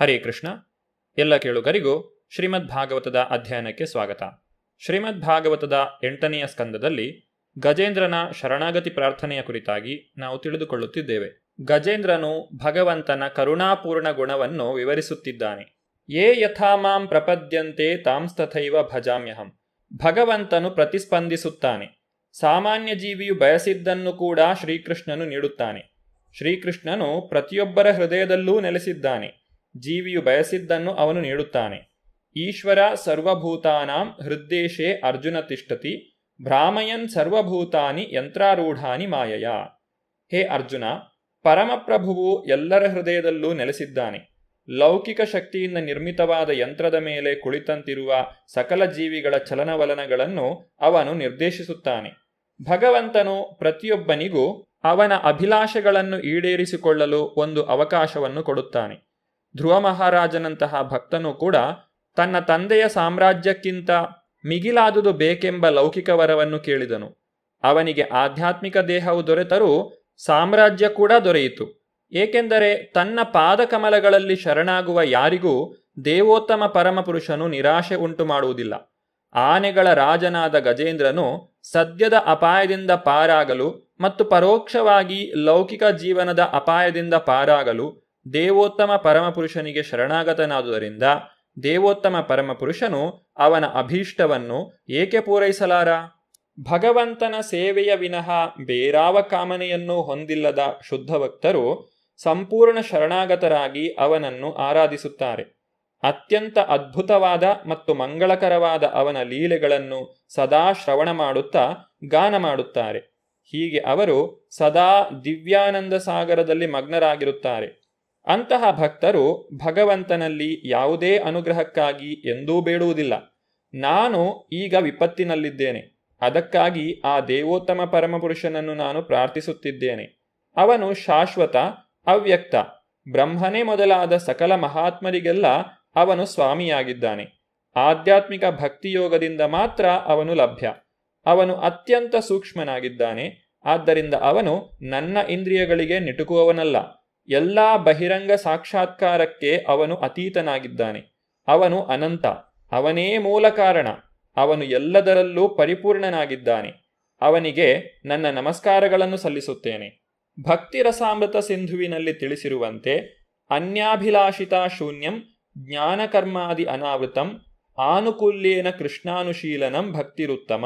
ಹರೇ ಕೃಷ್ಣ. ಎಲ್ಲ ಕೇಳುಗರಿಗೂ ಶ್ರೀಮದ್ ಭಾಗವತದ ಅಧ್ಯಯನಕ್ಕೆ ಸ್ವಾಗತ. ಶ್ರೀಮದ್ ಭಾಗವತದ 8ನೆಯ ಸ್ಕಂದದಲ್ಲಿ ಗಜೇಂದ್ರನ ಶರಣಾಗತಿ ಪ್ರಾರ್ಥನೆಯ ಕುರಿತಾಗಿ ನಾವು ತಿಳಿದುಕೊಳ್ಳುತ್ತಿದ್ದೇವೆ. ಗಜೇಂದ್ರನು ಭಗವಂತನ ಕರುಣಾಪೂರ್ಣ ಗುಣವನ್ನು ವಿವರಿಸುತ್ತಿದ್ದಾನೆ. ಯೇ ಯಥಾ ಮಾಂ ಪ್ರಪದ್ಯಂತೆ ತಾಂಸ್ತಥೈವ ಭಜಾಮ್ಯಹಂ. ಭಗವಂತನು ಪ್ರತಿಸ್ಪಂದಿಸುತ್ತಾನೆ. ಸಾಮಾನ್ಯ ಜೀವಿಯು ಬಯಸಿದ್ದನ್ನು ಕೂಡ ಶ್ರೀಕೃಷ್ಣನು ನೀಡುತ್ತಾನೆ. ಶ್ರೀಕೃಷ್ಣನು ಪ್ರತಿಯೊಬ್ಬರ ಹೃದಯದಲ್ಲೂ ನೆಲೆಸಿದ್ದಾನೆ. ಜೀವಿಯು ಬಯಸಿದ್ದನ್ನು ಅವನು ನೀಡುತ್ತಾನೆ. ಈಶ್ವರ ಸರ್ವಭೂತಾನಾಂ ಹೃದ್ದೇಶೇ ಅರ್ಜುನ ತಿಷ್ಠತಿ ಭ್ರಾಮಯನ್ ಸರ್ವಭೂತಾನಿ ಯಂತ್ರಾರೂಢಾನಿ ಮಾಯಯ. ಹೇ ಅರ್ಜುನ, ಪರಮಪ್ರಭುವು ಎಲ್ಲರ ಹೃದಯದಲ್ಲೂ ನೆಲೆಸಿದ್ದಾನೆ. ಲೌಕಿಕ ಶಕ್ತಿಯಿಂದ ನಿರ್ಮಿತವಾದ ಯಂತ್ರದ ಮೇಲೆ ಕುಳಿತಂತಿರುವ ಸಕಲ ಜೀವಿಗಳ ಚಲನವಲನಗಳನ್ನು ಅವನು ನಿರ್ದೇಶಿಸುತ್ತಾನೆ. ಭಗವಂತನು ಪ್ರತಿಯೊಬ್ಬನಿಗೂ ಅವನ ಅಭಿಲಾಷೆಗಳನ್ನು ಈಡೇರಿಸಿಕೊಳ್ಳಲು ಒಂದು ಅವಕಾಶವನ್ನು ಕೊಡುತ್ತಾನೆ. ಧ್ರುವ ಮಹಾರಾಜನಂತಹ ಭಕ್ತನು ಕೂಡ ತನ್ನ ತಂದೆಯ ಸಾಮ್ರಾಜ್ಯಕ್ಕಿಂತ ಮಿಗಿಲಾದುದು ಬೇಕೆಂಬ ಲೌಕಿಕ ವರವನ್ನು ಕೇಳಿದನು. ಅವನಿಗೆ ಆಧ್ಯಾತ್ಮಿಕ ದೇಹವು ದೊರೆತರೂ ಸಾಮ್ರಾಜ್ಯ ಕೂಡ ದೊರೆಯಿತು. ಏಕೆಂದರೆ ತನ್ನ ಪಾದಕಮಲಗಳಲ್ಲಿ ಶರಣಾಗುವ ಯಾರಿಗೂ ದೇವೋತ್ತಮ ಪರಮಪುರುಷನು ನಿರಾಶೆ ಉಂಟು ಮಾಡುವುದಿಲ್ಲ. ಆನೆಗಳ ರಾಜನಾದ ಗಜೇಂದ್ರನು ಸದ್ಯದ ಅಪಾಯದಿಂದ ಪಾರಾಗಲು ಮತ್ತು ಪರೋಕ್ಷವಾಗಿ ಲೌಕಿಕ ಜೀವನದ ಅಪಾಯದಿಂದ ಪಾರಾಗಲು ದೇವೋತ್ತಮ ಪರಮಪುರುಷನಿಗೆ ಶರಣಾಗತನಾದುದರಿಂದ ದೇವೋತ್ತಮ ಪರಮಪುರುಷನು ಅವನ ಅಭೀಷ್ಟವನ್ನು ಏಕೆ ಪೂರೈಸಲಾರ? ಭಗವಂತನ ಸೇವೆಯ ವಿನಃ ಬೇರಾವ ಕಾಮನೆಯನ್ನು ಹೊಂದಿಲ್ಲದ ಶುದ್ಧ ಭಕ್ತರು ಸಂಪೂರ್ಣ ಶರಣಾಗತರಾಗಿ ಅವನನ್ನು ಆರಾಧಿಸುತ್ತಾರೆ. ಅತ್ಯಂತ ಅದ್ಭುತವಾದ ಮತ್ತು ಮಂಗಳಕರವಾದ ಅವನ ಲೀಲೆಗಳನ್ನು ಸದಾ ಶ್ರವಣ ಮಾಡುತ್ತಾ ಗಾನ ಮಾಡುತ್ತಾರೆ. ಹೀಗೆ ಅವರು ಸದಾ ದಿವ್ಯಾನಂದ ಸಾಗರದಲ್ಲಿ ಮಗ್ನರಾಗಿರುತ್ತಾರೆ. ಅಂತಹ ಭಕ್ತರು ಭಗವಂತನಲ್ಲಿ ಯಾವುದೇ ಅನುಗ್ರಹಕ್ಕಾಗಿ ಎಂದೂ ಬೇಡುವುದಿಲ್ಲ. ನಾನು ಈಗ ವಿಪತ್ತಿನಲ್ಲಿದ್ದೇನೆ, ಅದಕ್ಕಾಗಿ ಆ ದೇವೋತ್ತಮ ಪರಮಪುರುಷನನ್ನು ನಾನು ಪ್ರಾರ್ಥಿಸುತ್ತಿದ್ದೇನೆ. ಅವನು ಶಾಶ್ವತ, ಅವ್ಯಕ್ತ, ಬ್ರಹ್ಮನೇ ಮೊದಲಾದ ಸಕಲ ಮಹಾತ್ಮರಿಗೆಲ್ಲ ಅವನು ಸ್ವಾಮಿಯಾಗಿದ್ದಾನೆ. ಆಧ್ಯಾತ್ಮಿಕ ಭಕ್ತಿಯೋಗದಿಂದ ಮಾತ್ರ ಅವನು ಲಭ್ಯ. ಅವನು ಅತ್ಯಂತ ಸೂಕ್ಷ್ಮನಾಗಿದ್ದಾನೆ. ಆದ್ದರಿಂದ ಅವನು ನನ್ನ ಇಂದ್ರಿಯಗಳಿಗೆ ನಿಟುಕುವವನಲ್ಲ. ಎಲ್ಲ ಬಹಿರಂಗ ಸಾಕ್ಷಾತ್ಕಾರಕ್ಕೆ ಅವನು ಅತೀತನಾಗಿದ್ದಾನೆ. ಅವನು ಅನಂತ, ಅವನೇ ಮೂಲ ಕಾರಣ. ಅವನು ಎಲ್ಲದರಲ್ಲೂ ಪರಿಪೂರ್ಣನಾಗಿದ್ದಾನೆ. ಅವನಿಗೆ ನನ್ನ ನಮಸ್ಕಾರಗಳನ್ನು ಸಲ್ಲಿಸುತ್ತೇನೆ. ಭಕ್ತಿ ರಸಾಮೃತ ಸಿಂಧುವಿನಲ್ಲಿ ತಿಳಿಸಿರುವಂತೆ ಅನ್ಯಾಭಿಲಾಷಿತಾ ಶೂನ್ಯಂ ಜ್ಞಾನಕರ್ಮಾದಿ ಅನಾವೃತಂ ಆನುಕೂಲ್ಯೇನ ಕೃಷ್ಣಾನುಶೀಲನಂ ಭಕ್ತಿರುತ್ತಮ.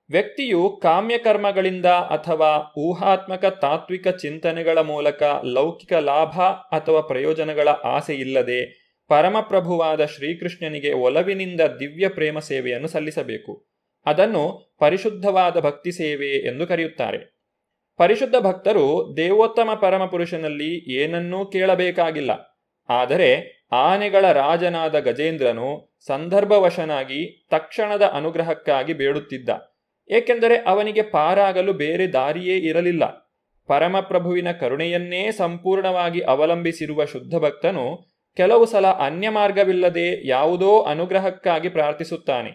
ವ್ಯಕ್ತಿಯು ಕಾಮ್ಯಕರ್ಮಗಳಿಂದ ಅಥವಾ ಊಹಾತ್ಮಕ ತಾತ್ವಿಕ ಚಿಂತನೆಗಳ ಮೂಲಕ ಲೌಕಿಕ ಲಾಭ ಅಥವಾ ಪ್ರಯೋಜನಗಳ ಆಸೆ ಇಲ್ಲದೆ ಪರಮಪ್ರಭುವಾದ ಶ್ರೀಕೃಷ್ಣನಿಗೆ ಒಲವಿನಿಂದ ದಿವ್ಯ ಪ್ರೇಮ ಸೇವೆಯನ್ನು ಸಲ್ಲಿಸಬೇಕು. ಅದನ್ನು ಪರಿಶುದ್ಧವಾದ ಭಕ್ತಿ ಸೇವೆ ಎಂದು ಕರೆಯುತ್ತಾರೆ. ಪರಿಶುದ್ಧ ಭಕ್ತರು ದೇವೋತ್ತಮ ಪರಮಪುರುಷನಲ್ಲಿ ಏನನ್ನೂ ಕೇಳಬೇಕಾಗಿಲ್ಲ. ಆದರೆ ಆನೆಗಳ ರಾಜನಾದ ಗಜೇಂದ್ರನು ಸಂದರ್ಭವಶನಾಗಿ ತಕ್ಷಣದ ಅನುಗ್ರಹಕ್ಕಾಗಿ ಬೇಡುತ್ತಿದ್ದ. ಏಕೆಂದರೆ ಅವನಿಗೆ ಪಾರಾಗಲು ಬೇರೆ ದಾರಿಯೇ ಇರಲಿಲ್ಲ. ಪರಮಪ್ರಭುವಿನ ಕರುಣೆಯನ್ನೇ ಸಂಪೂರ್ಣವಾಗಿ ಅವಲಂಬಿಸಿರುವ ಶುದ್ಧ ಭಕ್ತನು ಕೆಲವು ಸಲ ಅನ್ಯ ಮಾರ್ಗವಿಲ್ಲದೆ ಯಾವುದೋ ಅನುಗ್ರಹಕ್ಕಾಗಿ ಪ್ರಾರ್ಥಿಸುತ್ತಾನೆ.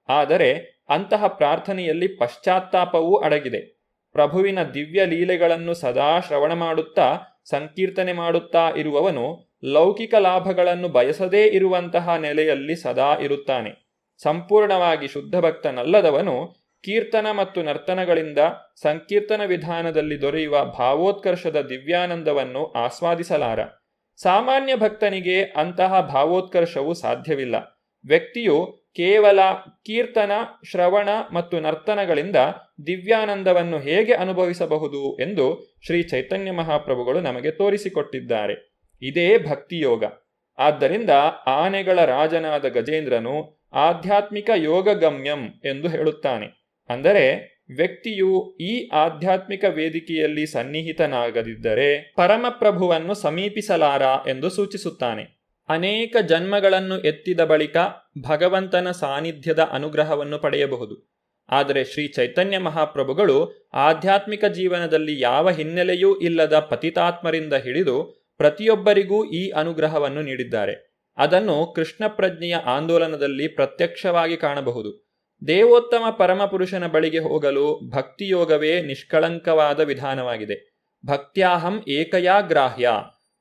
ಆದರೆ ಅಂತಹ ಪ್ರಾರ್ಥನೆಯಲ್ಲಿ ಪಶ್ಚಾತ್ತಾಪವೂ ಅಡಗಿದೆ. ಪ್ರಭುವಿನ ದಿವ್ಯ ಲೀಲೆಗಳನ್ನು ಸದಾ ಶ್ರವಣ ಮಾಡುತ್ತಾ ಸಂಕೀರ್ತನೆ ಮಾಡುತ್ತಾ ಇರುವವನು ಲೌಕಿಕ ಲಾಭಗಳನ್ನು ಬಯಸದೇ ಇರುವಂತಹ ನೆಲೆಯಲ್ಲಿ ಸದಾ ಇರುತ್ತಾನೆ. ಸಂಪೂರ್ಣವಾಗಿ ಶುದ್ಧ ಭಕ್ತನಲ್ಲದವನು ಕೀರ್ತನ ಮತ್ತು ನರ್ತನಗಳಿಂದ ಸಂಕೀರ್ತನ ವಿಧಾನದಲ್ಲಿ ದೊರೆಯುವ ಭಾವೋತ್ಕರ್ಷದ ದಿವ್ಯಾನಂದವನ್ನು ಆಸ್ವಾದಿಸಲಾರ. ಸಾಮಾನ್ಯ ಭಕ್ತನಿಗೆ ಅಂತಹ ಭಾವೋತ್ಕರ್ಷವು ಸಾಧ್ಯವಿಲ್ಲ. ವ್ಯಕ್ತಿಯು ಕೇವಲ ಕೀರ್ತನ, ಶ್ರವಣ ಮತ್ತು ನರ್ತನಗಳಿಂದ ದಿವ್ಯಾನಂದವನ್ನು ಹೇಗೆ ಅನುಭವಿಸಬಹುದು ಎಂದು ಶ್ರೀ ಚೈತನ್ಯ ಮಹಾಪ್ರಭುಗಳು ನಮಗೆ ತೋರಿಸಿಕೊಟ್ಟಿದ್ದಾರೆ. ಇದೇ ಭಕ್ತಿಯೋಗ. ಆದ್ದರಿಂದ ಆನೆಗಳ ರಾಜನಾದ ಗಜೇಂದ್ರನು ಆಧ್ಯಾತ್ಮಿಕ ಯೋಗಗಮ್ಯಂ ಎಂದು ಹೇಳುತ್ತಾನೆ. ಅಂದರೆ ವ್ಯಕ್ತಿಯು ಈ ಆಧ್ಯಾತ್ಮಿಕ ವೇದಿಕೆಯಲ್ಲಿ ಸನ್ನಿಹಿತನಾಗದಿದ್ದರೆ ಪರಮಪ್ರಭುವನ್ನು ಸಮೀಪಿಸಲಾರ ಎಂದು ಸೂಚಿಸುತ್ತಾನೆ. ಅನೇಕ ಜನ್ಮಗಳನ್ನು ಎತ್ತಿದ ಬಳಿಕ ಭಗವಂತನ ಸಾನ್ನಿಧ್ಯದ ಅನುಗ್ರಹವನ್ನು ಪಡೆಯಬಹುದು. ಆದರೆ ಶ್ರೀ ಚೈತನ್ಯ ಮಹಾಪ್ರಭುಗಳು ಆಧ್ಯಾತ್ಮಿಕ ಜೀವನದಲ್ಲಿ ಯಾವ ಹಿನ್ನೆಲೆಯೂ ಇಲ್ಲದ ಪತಿತಾತ್ಮರಿಂದ ಹಿಡಿದು ಪ್ರತಿಯೊಬ್ಬರಿಗೂ ಈ ಅನುಗ್ರಹವನ್ನು ನೀಡಿದ್ದಾರೆ. ಅದನ್ನು ಕೃಷ್ಣ ಪ್ರಜ್ಞೆಯ ಆಂದೋಲನದಲ್ಲಿ ಪ್ರತ್ಯಕ್ಷವಾಗಿ ಕಾಣಬಹುದು. ದೇವೋತ್ತಮ ಪರಮಪುರುಷನ ಬಳಿಗೆ ಹೋಗಲು ಭಕ್ತಿಯೋಗವೇ ನಿಷ್ಕಳಂಕವಾದ ವಿಧಾನವಾಗಿದೆ. ಭಕ್ತ್ಯಾಹಂ ಏಕಯಾ ಗ್ರಾಹ್ಯ.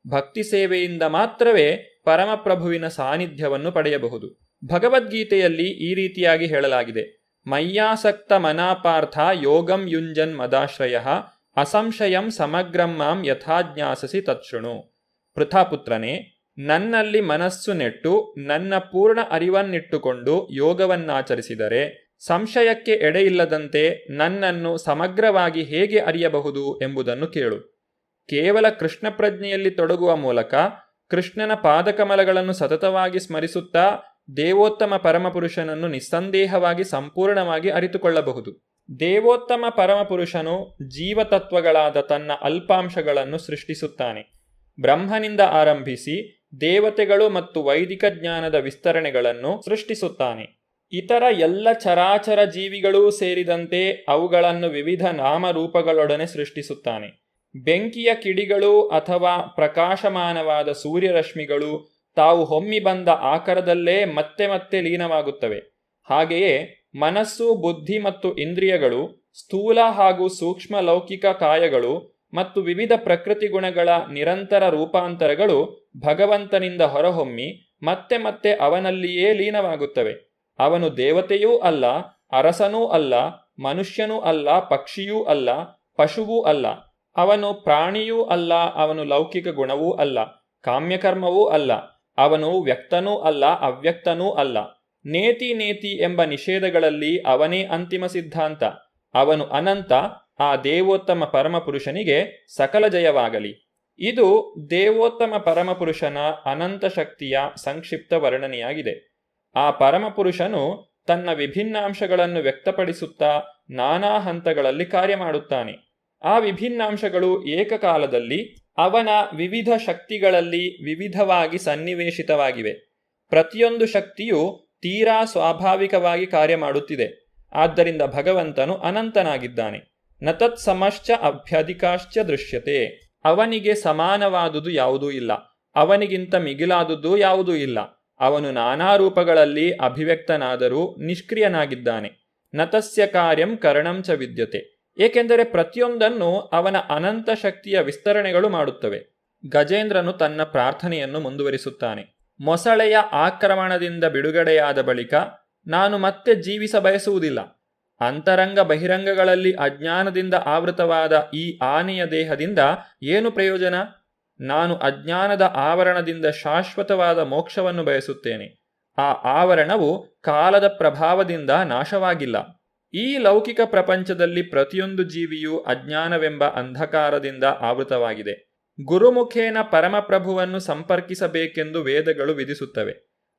ಭಕ್ತಿ ಸೇವೆಯಿಂದ ಮಾತ್ರವೇ ಪರಮಪ್ರಭುವಿನ ಸಾನ್ನಿಧ್ಯವನ್ನು ಪಡೆಯಬಹುದು. ಭಗವದ್ಗೀತೆಯಲ್ಲಿ ಈ ರೀತಿಯಾಗಿ ಹೇಳಲಾಗಿದೆ: ಮಯ್ಯಾಸಕ್ತ ಮನಾಪಾರ್ಥ ಯೋಗಂ ಯುಂಜನ್ ಮದಾಶ್ರಯ ಅಸಂಶಯಂ ಸಮಗ್ರಂ ಮಾಂ ಯಥಾಜ್ಞಾಸಸಿ ತತ್ಶೃಣು. ಪೃಥಾಪುತ್ರನೇ, ನನ್ನಲ್ಲಿ ಮನಸ್ಸು ನೆಟ್ಟು ನನ್ನ ಪೂರ್ಣ ಅರಿವನ್ನಿಟ್ಟುಕೊಂಡು ಯೋಗವನ್ನಾಚರಿಸಿದರೆ ಸಂಶಯಕ್ಕೆ ಎಡೆಯಿಲ್ಲದಂತೆ ನನ್ನನ್ನು ಸಮಗ್ರವಾಗಿ ಹೇಗೆ ಅರಿಯಬಹುದು ಎಂಬುದನ್ನು ಕೇಳು. ಕೇವಲ ಕೃಷ್ಣ ಪ್ರಜ್ಞೆಯಲ್ಲಿ ತೊಡಗುವ ಮೂಲಕ ಕೃಷ್ಣನ ಪಾದಕಮಲಗಳನ್ನು ಸತತವಾಗಿ ಸ್ಮರಿಸುತ್ತಾ ದೇವೋತ್ತಮ ಪರಮಪುರುಷನನ್ನು ನಿಸ್ಸಂದೇಹವಾಗಿ ಸಂಪೂರ್ಣವಾಗಿ ಅರಿತುಕೊಳ್ಳಬಹುದು. ದೇವೋತ್ತಮ ಪರಮಪುರುಷನು ಜೀವತತ್ವಗಳಾದ ತನ್ನ ಅಲ್ಪಾಂಶಗಳನ್ನು ಸೃಷ್ಟಿಸುತ್ತಾನೆ. ಬ್ರಹ್ಮನಿಂದ ಆರಂಭಿಸಿ ದೇವತೆಗಳು ಮತ್ತು ವೈದಿಕ ಜ್ಞಾನದ ವಿಸ್ತರಣೆಗಳನ್ನು ಸೃಷ್ಟಿಸುತ್ತಾನೆ. ಇತರ ಎಲ್ಲ ಚರಾಚರ ಜೀವಿಗಳೂ ಸೇರಿದಂತೆ ಅವುಗಳನ್ನು ವಿವಿಧ ನಾಮರೂಪಗಳೊಡನೆ ಸೃಷ್ಟಿಸುತ್ತಾನೆ. ಬೆಂಕಿಯ ಕಿಡಿಗಳು ಅಥವಾ ಪ್ರಕಾಶಮಾನವಾದ ಸೂರ್ಯರಶ್ಮಿಗಳು ತಾವು ಹೊಮ್ಮಿ ಬಂದ ಆಕಾರದಲ್ಲೇ ಮತ್ತೆ ಮತ್ತೆ ಲೀನವಾಗುತ್ತವೆ. ಹಾಗೆಯೇ ಮನಸ್ಸು, ಬುದ್ಧಿ ಮತ್ತು ಇಂದ್ರಿಯಗಳು, ಸ್ಥೂಲ ಹಾಗೂ ಸೂಕ್ಷ್ಮ ಲೌಕಿಕ ಕಾಯಗಳು ಮತ್ತು ವಿವಿಧ ಪ್ರಕೃತಿ ಗುಣಗಳ ನಿರಂತರ ರೂಪಾಂತರಗಳು ಭಗವಂತನಿಂದ ಹೊರಹೊಮ್ಮಿ ಮತ್ತೆ ಮತ್ತೆ ಅವನಲ್ಲಿಯೇ ಲೀನವಾಗುತ್ತವೆ. ಅವನು ದೇವತೆಯೂ ಅಲ್ಲ, ಅರಸನೂ ಅಲ್ಲ, ಮನುಷ್ಯನೂ ಅಲ್ಲ, ಪಕ್ಷಿಯೂ ಅಲ್ಲ, ಪಶುವೂ ಅಲ್ಲ. ಅವನು ಪ್ರಾಣಿಯೂ ಅಲ್ಲ, ಅವನು ಲೌಕಿಕ ಗುಣವೂ ಅಲ್ಲ, ಕಾಮ್ಯಕರ್ಮವೂ ಅಲ್ಲ. ಅವನು ವ್ಯಕ್ತನೂ ಅಲ್ಲ, ಅವ್ಯಕ್ತನೂ ಅಲ್ಲ. ನೇತಿ ನೇತಿ ಎಂಬ ನಿಷೇಧಗಳಲ್ಲಿ ಅವನೇ ಅಂತಿಮ ಸಿದ್ಧಾಂತ. ಅವನು ಅನಂತ. ಆ ದೇವೋತ್ತಮ ಪರಮಪುರುಷನಿಗೆ ಸಕಲ ಜಯವಾಗಲಿ. ಇದು ದೇವೋತ್ತಮ ಪರಮಪುರುಷನ ಅನಂತ ಶಕ್ತಿಯ ಸಂಕ್ಷಿಪ್ತ ವರ್ಣನೆಯಾಗಿದೆ. ಆ ಪರಮಪುರುಷನು ತನ್ನ ವಿಭಿನ್ನಾಂಶಗಳನ್ನು ವ್ಯಕ್ತಪಡಿಸುತ್ತಾ ನಾನಾ ಹಂತಗಳಲ್ಲಿ ಕಾರ್ಯ ಮಾಡುತ್ತಾನೆ. ಆ ವಿಭಿನ್ನಾಂಶಗಳು ಏಕಕಾಲದಲ್ಲಿ ಅವನ ವಿವಿಧ ಶಕ್ತಿಗಳಲ್ಲಿ ವಿವಿಧವಾಗಿ ಸನ್ನಿವೇಶಿತವಾಗಿವೆ. ಪ್ರತಿಯೊಂದು ಶಕ್ತಿಯು ತೀರಾ ಸ್ವಾಭಾವಿಕವಾಗಿ ಕಾರ್ಯ ಮಾಡುತ್ತಿದೆ. ಆದ್ದರಿಂದ ಭಗವಂತನು ಅನಂತನಾಗಿದ್ದಾನೆ. ನತತ್ ಸಮಶ್ಚ ಅಭ್ಯಧಿಕಾಶ್ಚ ದೃಶ್ಯತೆ. ಅವನಿಗೆ ಸಮಾನವಾದುದು ಯಾವುದೂ ಇಲ್ಲ, ಅವನಿಗಿಂತ ಮಿಗಿಲಾದುದು ಯಾವುದೂ ಇಲ್ಲ. ಅವನು ನಾನಾ ರೂಪಗಳಲ್ಲಿ ಅಭಿವ್ಯಕ್ತನಾದರೂ ನಿಷ್ಕ್ರಿಯನಾಗಿದ್ದಾನೆ. ನತಸ್ಯ ಕಾರ್ಯಂ ಕರಣಂ ಚ ವಿದ್ಯತೆ. ಏಕೆಂದರೆ ಪ್ರತಿಯೊಂದನ್ನು ಅವನ ಅನಂತ ಶಕ್ತಿಯ ವಿಸ್ತರಣೆಗಳು ಮಾಡುತ್ತವೆ. ಗಜೇಂದ್ರನು ತನ್ನ ಪ್ರಾರ್ಥನೆಯನ್ನು ಮುಂದುವರಿಸುತ್ತಾನೆ. ಮೊಸಳೆಯ ಆಕ್ರಮಣದಿಂದ ಬಿಡುಗಡೆಯಾದ ಬಳಿಕ ನಾನು ಮತ್ತೆ ಜೀವಿಸ ಬಯಸುವುದಿಲ್ಲ. ಅಂತರಂಗ ಬಹಿರಂಗಗಳಲ್ಲಿ ಅಜ್ಞಾನದಿಂದ ಆವೃತವಾದ ಈ ಆನೆಯ ದೇಹದಿಂದ ಏನು ಪ್ರಯೋಜನ? ನಾನು ಅಜ್ಞಾನದ ಆವರಣದಿಂದ ಶಾಶ್ವತವಾದ ಮೋಕ್ಷವನ್ನು ಬಯಸುತ್ತೇನೆ. ಆ ಆವರಣವು ಕಾಲದ ಪ್ರಭಾವದಿಂದ ನಾಶವಾಗಿಲ್ಲ. ಈ ಲೌಕಿಕ ಪ್ರಪಂಚದಲ್ಲಿ ಪ್ರತಿಯೊಂದು ಜೀವಿಯೂ ಅಜ್ಞಾನವೆಂಬ ಅಂಧಕಾರದಿಂದ ಆವೃತವಾಗಿದೆ. ಗುರುಮುಖೇನ ಪರಮಪ್ರಭುವನ್ನು ಸಂಪರ್ಕಿಸಬೇಕೆಂದು ವೇದಗಳು ವಿಧಿಸುತ್ತವೆ.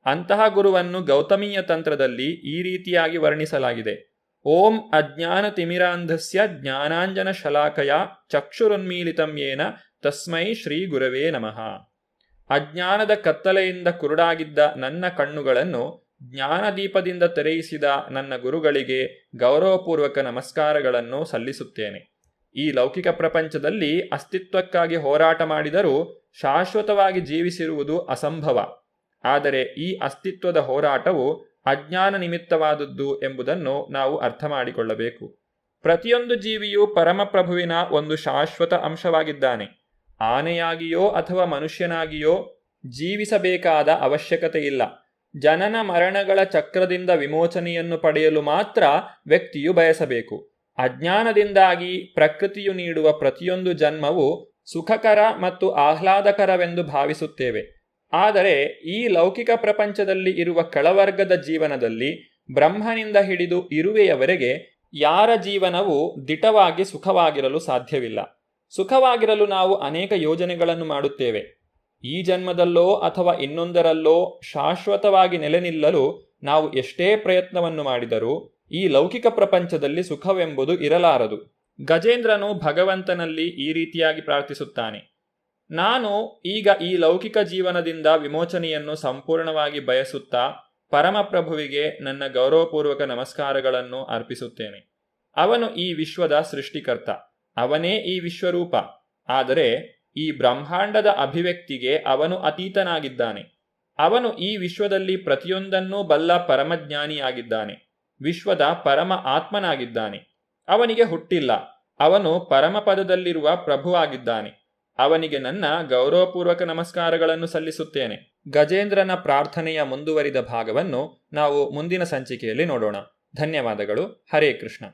ಅಂತಹ ಗುರುವನ್ನು ಗೌತಮೀಯ ತಂತ್ರದಲ್ಲಿ ಈ ರೀತಿಯಾಗಿ ವರ್ಣಿಸಲಾಗಿದೆ: ಓಂ ಅಜ್ಞಾನ ತಿಮಿರಾಂಧಸ್ಯ ಜ್ಞಾನಾಂಜನ ಶಲಾಕಯ ಚಕ್ಷುರುನ್ಮೀಲಿತಂ ಯೇನ ತಸ್ಮೈ ಶ್ರೀ ಗುರವೇ ನಮಃ. ಅಜ್ಞಾನದ ಕತ್ತಲೆಯಿಂದ ಕುರುಡಾಗಿದ್ದ ನನ್ನ ಕಣ್ಣುಗಳನ್ನು ಜ್ಞಾನದೀಪದಿಂದ ತೆರೆಯಿಸಿದ ನನ್ನ ಗುರುಗಳಿಗೆ ಗೌರವಪೂರ್ವಕ ನಮಸ್ಕಾರಗಳನ್ನು ಸಲ್ಲಿಸುತ್ತೇನೆ. ಈ ಲೌಕಿಕ ಪ್ರಪಂಚದಲ್ಲಿ ಅಸ್ತಿತ್ವಕ್ಕಾಗಿ ಹೋರಾಟ ಮಾಡಿದರೂ ಶಾಶ್ವತವಾಗಿ ಜೀವಿಸಿರುವುದು ಅಸಂಭವ. ಆದರೆ ಈ ಅಸ್ತಿತ್ವದ ಹೋರಾಟವು ಅಜ್ಞಾನ ನಿಮಿತ್ತವಾದದ್ದು ಎಂಬುದನ್ನು ನಾವು ಅರ್ಥ ಮಾಡಿಕೊಳ್ಳಬೇಕು. ಪ್ರತಿಯೊಂದು ಜೀವಿಯೂ ಪರಮಪ್ರಭುವಿನ ಒಂದು ಶಾಶ್ವತ ಅಂಶವಾಗಿದ್ದಾನೆ. ಆನೆಯಾಗಿಯೋ ಅಥವಾ ಮನುಷ್ಯನಾಗಿಯೋ ಜೀವಿಸಬೇಕಾದ ಅವಶ್ಯಕತೆ ಇಲ್ಲ. ಜನನ ಮರಣಗಳ ಚಕ್ರದಿಂದ ವಿಮೋಚನೆಯನ್ನು ಪಡೆಯಲು ಮಾತ್ರ ವ್ಯಕ್ತಿಯು ಬಯಸಬೇಕು. ಅಜ್ಞಾನದಿಂದಾಗಿ ಪ್ರಕೃತಿಯು ನೀಡುವ ಪ್ರತಿಯೊಂದು ಜನ್ಮವು ಸುಖಕರ ಮತ್ತು ಆಹ್ಲಾದಕರವೆಂದು ಭಾವಿಸುತ್ತೇವೆ. ಆದರೆ ಈ ಲೌಕಿಕ ಪ್ರಪಂಚದಲ್ಲಿ ಇರುವ ಕೆಳವರ್ಗದ ಜೀವನದಲ್ಲಿ ಬ್ರಹ್ಮನಿಂದ ಹಿಡಿದು ಇರುವೆಯವರೆಗೆ ಯಾರ ಜೀವನವು ದಿಟವಾಗಿ ಸುಖವಾಗಿರಲು ಸಾಧ್ಯವಿಲ್ಲ. ಸುಖವಾಗಿರಲು ನಾವು ಅನೇಕ ಯೋಜನೆಗಳನ್ನು ಮಾಡುತ್ತೇವೆ. ಈ ಜನ್ಮದಲ್ಲೋ ಅಥವಾ ಇನ್ನೊಂದರಲ್ಲೋ ಶಾಶ್ವತವಾಗಿ ನೆಲೆ ನಿಲ್ಲಲು ನಾವು ಎಷ್ಟೇ ಪ್ರಯತ್ನವನ್ನು ಮಾಡಿದರೂ ಈ ಲೌಕಿಕ ಪ್ರಪಂಚದಲ್ಲಿ ಸುಖವೆಂಬುದು ಇರಲಾರದು. ಗಜೇಂದ್ರನು ಭಗವಂತನಲ್ಲಿ ಈ ರೀತಿಯಾಗಿ ಪ್ರಾರ್ಥಿಸುತ್ತಾನೆ: ನಾನು ಈಗ ಈ ಲೌಕಿಕ ಜೀವನದಿಂದ ವಿಮೋಚನೆಯನ್ನು ಸಂಪೂರ್ಣವಾಗಿ ಬಯಸುತ್ತಾ ಪರಮಪ್ರಭುವಿಗೆ ನನ್ನ ಗೌರವಪೂರ್ವಕ ನಮಸ್ಕಾರಗಳನ್ನು ಅರ್ಪಿಸುತ್ತೇನೆ. ಅವನು ಈ ವಿಶ್ವದ ಸೃಷ್ಟಿಕರ್ತ, ಅವನೇ ಈ ವಿಶ್ವರೂಪ. ಆದರೆ ಈ ಬ್ರಹ್ಮಾಂಡದ ಅಭಿವ್ಯಕ್ತಿಗೆ ಅವನು ಅತೀತನಾಗಿದ್ದಾನೆ. ಅವನು ಈ ವಿಶ್ವದಲ್ಲಿ ಪ್ರತಿಯೊಂದನ್ನೂ ಬಲ್ಲ ಪರಮಜ್ಞಾನಿಯಾಗಿದ್ದಾನೆ. ವಿಶ್ವದ ಪರಮ ಆತ್ಮನಾಗಿದ್ದಾನೆ. ಅವನಿಗೆ ಹುಟ್ಟಿಲ್ಲ. ಅವನು ಪರಮಪದದಲ್ಲಿರುವ ಪ್ರಭುವಾಗಿದ್ದಾನೆ. ಅವನಿಗೆ ನನ್ನ ಗೌರವಪೂರ್ವಕ ನಮಸ್ಕಾರಗಳನ್ನು ಸಲ್ಲಿಸುತ್ತೇನೆ. ಗಜೇಂದ್ರನ ಪ್ರಾರ್ಥನೆಯ ಮುಂದುವರಿದ ಭಾಗವನ್ನು ನಾವು ಮುಂದಿನ ಸಂಚಿಕೆಯಲ್ಲಿ ನೋಡೋಣ. ಧನ್ಯವಾದಗಳು. ಹರೇ ಕೃಷ್ಣ.